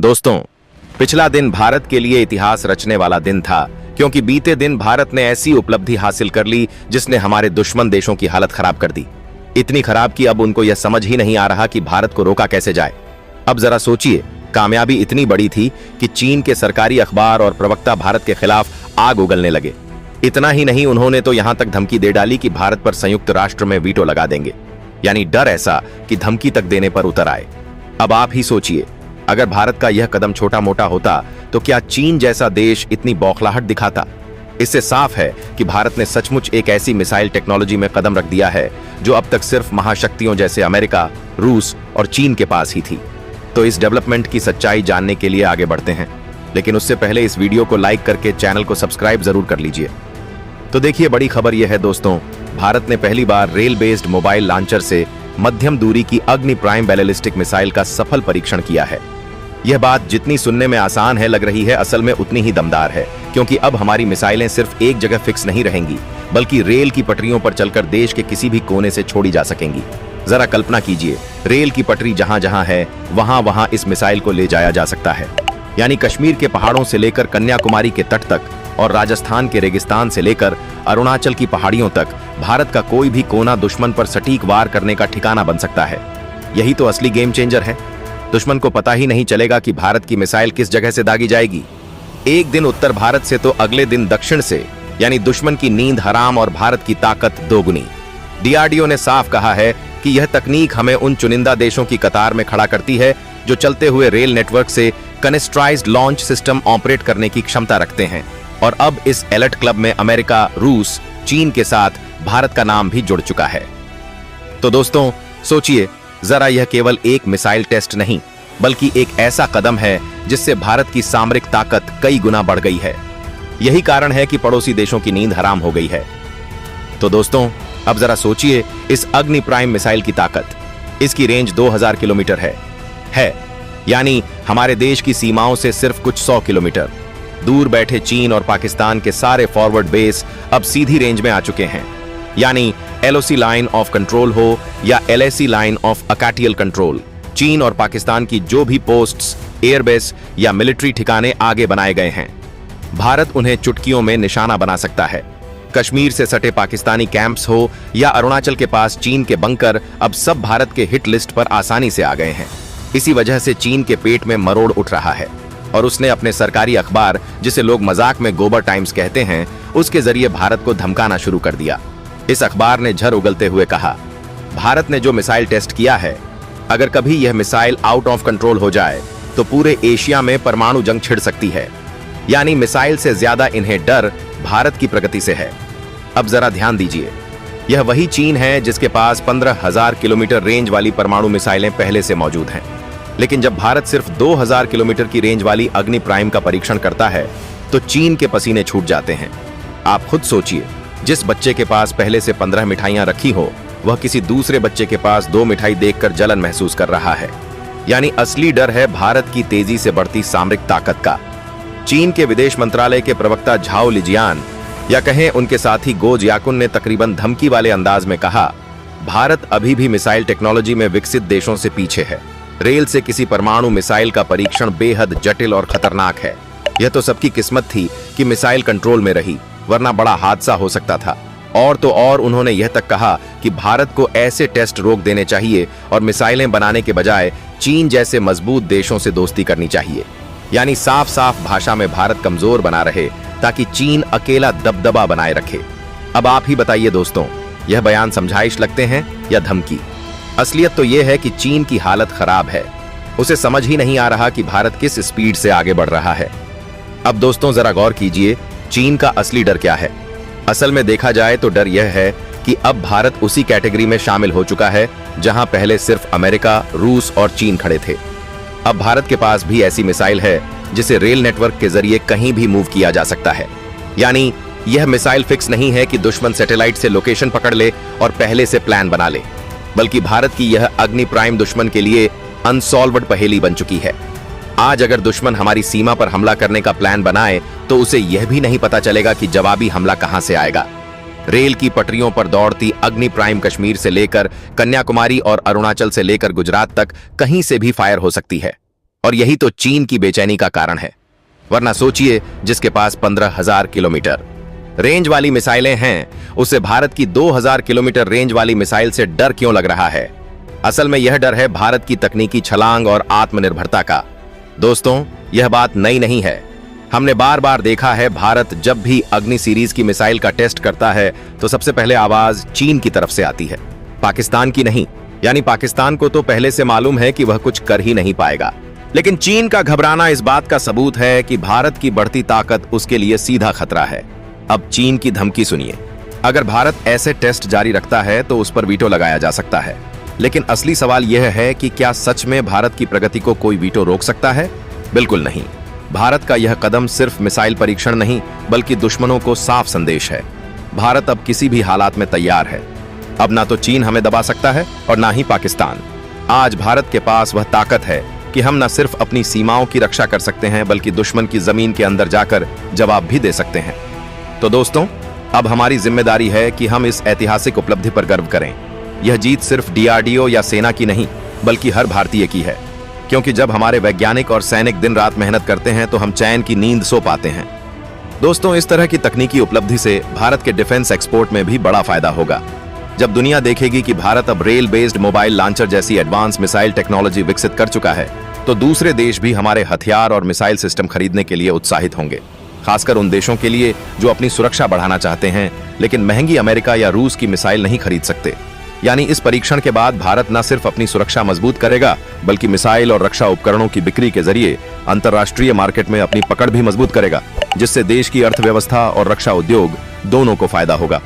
दोस्तों, पिछला दिन भारत के लिए इतिहास रचने वाला दिन था, क्योंकि बीते दिन भारत ने ऐसी उपलब्धि हासिल कर ली जिसने हमारे दुश्मन देशों की हालत खराब कर दी। इतनी खराब कि अब उनको यह समझ ही नहीं आ रहा कि भारत को रोका कैसे जाए। अब जरा सोचिए, कामयाबी इतनी बड़ी थी कि चीन के सरकारी अखबार और प्रवक्ता भारत के खिलाफ आग उगलने लगे। इतना ही नहीं, उन्होंने तो यहां तक धमकी दे डाली कि भारत पर संयुक्त राष्ट्र में वीटो लगा देंगे, यानी डर ऐसा कि धमकी तक देने पर उतर आए। अब आप ही सोचिए, अगर भारत का यह कदम छोटा मोटा होता तो क्या चीन जैसा देश इतनी बौखलाहट दिखाता? इससे साफ है कि भारत ने सचमुच एक ऐसी मिसाइल टेक्नोलॉजी में कदम रख दिया है जो अब तक सिर्फ महाशक्तियों जैसे अमेरिका, रूस और चीन के पास ही थी। तो इस डेवलपमेंट की सच्चाई जानने के लिए आगे बढ़ते हैं, लेकिन उससे पहले इस वीडियो को लाइक करके चैनल को सब्सक्राइब जरूर कर लीजिए। तो देखिए, बड़ी खबर यह है दोस्तों, भारत ने पहली बार रेल बेस्ड मोबाइल लॉन्चर से मध्यम दूरी की अग्नि प्राइम बैलिस्टिक मिसाइल का सफल परीक्षण किया है। यह बात जितनी सुनने में आसान है लग रही है, असल में उतनी ही दमदार है, क्योंकि अब हमारी मिसाइलें सिर्फ एक जगह फिक्स नहीं रहेंगी, बल्कि रेल की पटरियों पर चलकर देश के किसी भी कोने से छोड़ी जा सकेंगी। जरा कल्पना कीजिए, रेल की पटरी जहां जहां है वहां वहां इस मिसाइल को ले जाया जा सकता है। यानी कश्मीर के पहाड़ों से लेकर कन्याकुमारी के तट तक और राजस्थान के रेगिस्तान से लेकर अरुणाचल की पहाड़ियों तक भारत का कोई भी कोना दुश्मन पर सटीक वार करने का ठिकाना बन सकता है। यही तो असली गेम चेंजर है। दुश्मन को पता ही नहीं चलेगा कि भारत की मिसाइल किस जगह से दागी जाएगी। एक दिन उत्तर भारत से तो अगले दिन दक्षिण से, यानी दुश्मन की नींद हराम और भारत की ताकत दोगुनी। डीआरडीओ ने साफ कहा है कि यह तकनीक हमें उन चुनिंदा देशों की कतार में खड़ा करती है जो चलते हुए रेल नेटवर्क से कनेस्ट्राइज्ड लॉन्च सिस्टम ऑपरेट करने की क्षमता रखते हैं। और अब इस एलर्ट क्लब में अमेरिका, रूस, चीन के साथ भारत का नाम भी जुड़ चुका है। तो दोस्तों सोचिए जरा, यह केवल एक मिसाइल टेस्ट नहीं, बल्कि एक ऐसा कदम है जिससे भारत की सामरिक ताकत कई गुना बढ़ गई है। यही कारण है कि पड़ोसी देशों की नींद हराम हो गई है। तो दोस्तों अब जरा सोचिए, इस अग्नि प्राइम मिसाइल की ताकत, इसकी रेंज 2000 किलोमीटर है, यानी हमारे देश की सीमाओं से सिर्फ कुछ 100 किलोमीटर दूर बैठे चीन और पाकिस्तान के सारे फॉरवर्ड बेस अब सीधी रेंज में आ चुके हैं। यानी एलओसी लाइन ऑफ कंट्रोल हो या एलएसी लाइन ऑफ अकाटियल कंट्रोल, चीन और पाकिस्तान की जो भी पोस्ट्स, एयरबेस या मिलिट्री ठिकाने आगे बनाए गए हैं, भारत उन्हें चुटकियों में निशाना बना सकता है। कश्मीर से सटे पाकिस्तानी कैंप्स हो या अरुणाचल के पास चीन के बंकर, अब सब भारत के हिट लिस्ट पर आसानी से आ गए हैं। इसी वजह से चीन के पेट में मरोड़ उठ रहा है और उसने अपने सरकारी अखबार, जिसे लोग मजाक में गोबर टाइम्स कहते हैं, उसके जरिए भारत को धमकाना शुरू कर दिया। इस अखबार ने झर उगलते हुए कहा, भारत ने जो मिसाइल टेस्ट किया है, अगर कभी यह मिसाइल आउट ऑफ कंट्रोल हो जाए तो पूरे एशिया में परमाणु जंग छिड़ सकती है। यानी मिसाइल से ज्यादा इन्हें डर भारत की प्रगति से है। अब जरा ध्यान दीजिए, यह वही चीन है जिसके पास 15,000 किलोमीटर रेंज वाली परमाणु मिसाइलें पहले से मौजूद हैं। लेकिन जब भारत सिर्फ 2000 किलोमीटर की रेंज वाली अग्नि प्राइम का परीक्षण करता है तो चीन के पसीने छूट जाते हैं। आप खुद सोचिए, जिस बच्चे के पास पहले से 15 मिठाइयां रखी हो, वह किसी दूसरे बच्चे के पास 2 मिठाई देखकर जलन महसूस कर रहा है। यानी असली डर है भारत की तेजी से बढ़ती सामरिक ताकत का। चीन के विदेश मंत्रालय के प्रवक्ता झाओ लिजियान, या कहें उनके साथी गो जियाकुन, ने तकरीबन धमकी वाले अंदाज में कहा, भारत अभी भी मिसाइल टेक्नोलॉजी में विकसित देशों से पीछे है। रेल से किसी परमाणु मिसाइल का परीक्षण बेहद जटिल और खतरनाक है। यह तो सबकी किस्मत थी कि मिसाइल कंट्रोल में रही, वरना बड़ा हादसा हो सकता था। और तो और उन्होंने यह तक कहा कि भारत को ऐसे टेस्ट रोक देने चाहिए और मिसाइलें बनाने के बजाय चीन जैसे मजबूत देशों से दोस्ती करनी चाहिए। यानी साफ साफ भाषा में भारत कमजोर बना रहे ताकि चीन अकेला दबदबा बनाए रखे। अब आप ही बताइए दोस्तों, यह बयान समझाइश लगते हैं या धमकी? असलियत तो यह है कि चीन की हालत खराब है। उसे समझ ही नहीं आ रहा कि भारत किस स्पीड से आगे बढ़ रहा है। अब दोस्तों जरा गौर कीजिए, चीन का असली डर क्या है? असल में देखा जाए तो डर यह है कि अब भारत उसी कैटेगरी में शामिल हो चुका है जहां पहले सिर्फ अमेरिका, रूस और चीन खड़े थे। अब भारत के पास भी ऐसी मिसाइल है जिसे रेल नेटवर्क के जरिए कहीं भी मूव किया जा सकता है। यानी यह मिसाइल फिक्स नहीं है कि दुश्मन सैटेलाइट से लोकेशन पकड़ ले और पहले से प्लान बना ले, बल्कि भारत की यह अग्नि प्राइम दुश्मन के लिए अनसॉल्व्ड पहेली बन चुकी है। आज अगर दुश्मन हमारी सीमा पर हमला करने का प्लान बनाए तो उसे यह भी नहीं पता चलेगा कि जवाबी हमला कहां से आएगा। रेल की पटरियों पर दौड़ती अग्नि प्राइम कश्मीर से लेकर कन्याकुमारी और अरुणाचल से लेकर गुजरात तक कहीं से भी फायर हो सकती है। और यही तो चीन की बेचैनी का कारण है। वरना सोचिए, जिसके पास 15,000 किलोमीटर रेंज वाली मिसाइलें हैं, उसे भारत की 2,000 किलोमीटर रेंज वाली मिसाइल से डर क्यों लग रहा है? असल में यह डर है भारत की तकनीकी छलांग और आत्मनिर्भरता का। दोस्तों, यह बात नई नहीं है। हमने बार बार देखा है, भारत जब भी अग्नि सीरीज की मिसाइल का टेस्ट करता है तो सबसे पहले आवाज चीन की तरफ से आती है, पाकिस्तान की नहीं। यानी पाकिस्तान को तो पहले से मालूम है कि वह कुछ कर ही नहीं पाएगा, लेकिन चीन का घबराना इस बात का सबूत है कि भारत की बढ़ती ताकत उसके लिए सीधा खतरा है। अब चीन की धमकी सुनिए। अगर भारत ऐसे टेस्ट जारी रखता है तो उस पर वीटो लगाया जा सकता है, लेकिन असली सवाल यह है कि क्या सच में भारत की प्रगति को कोई वीटो रोक सकता है? बिल्कुल नहीं। भारत का यह कदम सिर्फ मिसाइल परीक्षण नहीं, बल्कि दुश्मनों को साफ संदेश है। भारत अब किसी भी हालात में तैयार है। अब ना तो चीन हमें दबा सकता है और ना ही पाकिस्तान। आज भारत के पास वह ताकत है कि हम न सिर्फ अपनी सीमाओं की रक्षा कर सकते हैं, बल्कि दुश्मन की जमीन के अंदर जाकर जवाब भी दे सकते हैं। तो दोस्तों, अब हमारी जिम्मेदारी है कि हम इस ऐतिहासिक उपलब्धि पर गर्व करें। यह जीत सिर्फ डीआरडीओ या सेना की नहीं, बल्कि हर भारतीय की है। क्योंकि जब हमारे वैज्ञानिक और सैनिक दिन रात मेहनत करते हैं तो हम चैन की नींद सो पाते हैं। दोस्तों, इस तरह की तकनीकी उपलब्धि से भारत के डिफेंस एक्सपोर्ट में भी बड़ा फायदा होगा। जब दुनिया देखेगी कि भारत अब रेल बेस्ड मोबाइल लॉन्चर जैसी एडवांस मिसाइल टेक्नोलॉजी विकसित कर चुका है, तो दूसरे देश भी हमारे हथियार और मिसाइल सिस्टम खरीदने के लिए उत्साहित होंगे। खासकर उन देशों के लिए जो अपनी सुरक्षा बढ़ाना चाहते हैं, लेकिन महंगी अमेरिका या रूस की मिसाइल नहीं खरीद सकते। यानी इस परीक्षण के बाद भारत न सिर्फ अपनी सुरक्षा मजबूत करेगा, बल्कि मिसाइल और रक्षा उपकरणों की बिक्री के जरिए अंतर्राष्ट्रीय मार्केट में अपनी पकड़ भी मजबूत करेगा, जिससे देश की अर्थव्यवस्था और रक्षा उद्योग दोनों को फायदा होगा।